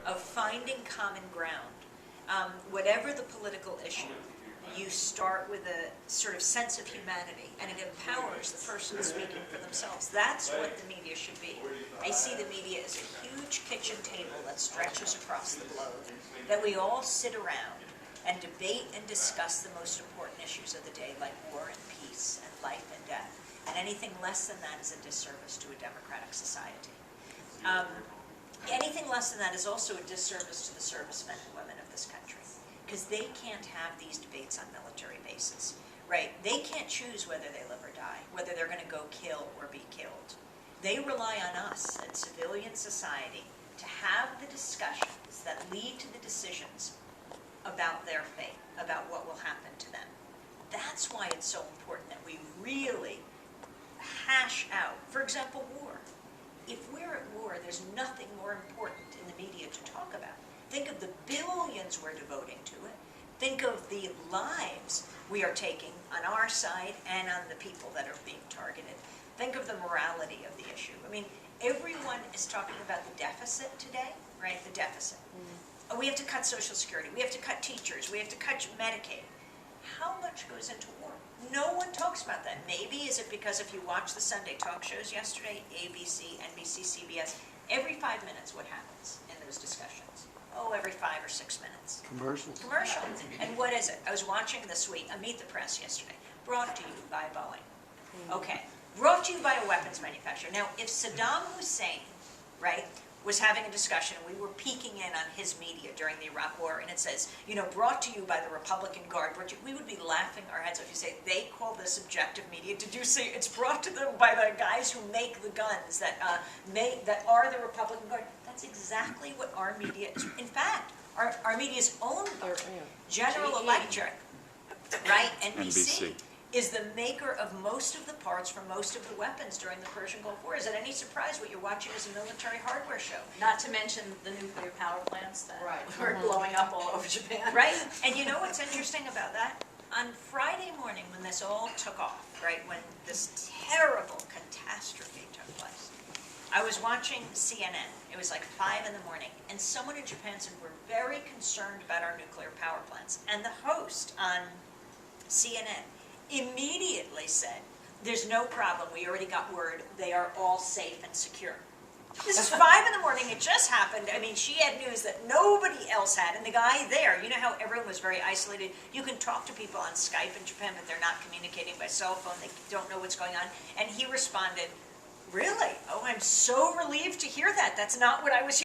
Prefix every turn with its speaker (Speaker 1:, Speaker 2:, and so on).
Speaker 1: of finding common ground. Whatever the political issue, you start with a sort of sense of humanity, and it empowers the person speaking for themselves. That's what the media should be. I see the media as a huge kitchen table that stretches across the globe, that we all sit around and debate and discuss the most important issues of the day, like war and peace and life and death. And anything less than that is a disservice to a democratic society. Anything less than that is also a disservice to the servicemen and women of this country, because they can't have these debates on military bases, right? They can't choose whether they live or die, whether they're going to go kill or be killed. They rely on us as civilian society to have the discussions that lead to the decisions about their fate, about what will happen to them. That's why it's so important that we really hash out, for example, war. If we're at war, there's nothing more important in the media to talk about. Think of the billions we're devoting to it. Think of the lives we are taking on our side and on the people that are being targeted. Think of the morality of the issue. I mean, everyone is talking about the deficit today, right? The deficit. We have to cut Social Security. We have to cut teachers. We have to cut Medicaid. How much goes into war? No one talks about that. Maybe is it because if you watch the Sunday talk shows yesterday, ABC, NBC, CBS, every 5 minutes what happens in those discussions? Oh, every 5 or 6 minutes.
Speaker 2: Commercials.
Speaker 1: Commercials. And what is it? I was watching this week, a Meet the Press yesterday, brought to you by Boeing. Okay, brought to you by a weapons manufacturer. Now, if Saddam Hussein, right, was having a discussion, and we were peeking in on his media during the Iraq War, and it says, you know, brought to you by the Republican Guard, we would be laughing our heads off. If you say, they call this objective media, did you say it's brought to them by the guys who make the guns that are the Republican Guard? That's exactly what our media is. In fact, our media is owned by General Electric, right? NBC. Is the maker of most of the parts for most of the weapons during the Persian Gulf War. Is it any surprise what you're watching is a military hardware show?
Speaker 3: Not to mention the nuclear power plants that were blowing up all over Japan.
Speaker 1: Right, and you know what's interesting about that? On Friday morning when this all took off, right, when this terrible catastrophe took place, I was watching CNN. It was like 5 in the morning, and someone in Japan said, we're very concerned about our nuclear power plants. And the host on CNN immediately said, there's no problem, we already got word, they are all safe and secure. This is 5 in the morning, it just happened. I mean, she had news that nobody else had, and the guy there, you know how everyone was very isolated? You can talk to people on Skype in Japan, but they're not communicating by cell phone, they don't know what's going on. And he responded, really? Oh, I'm so relieved to hear that. That's not what I was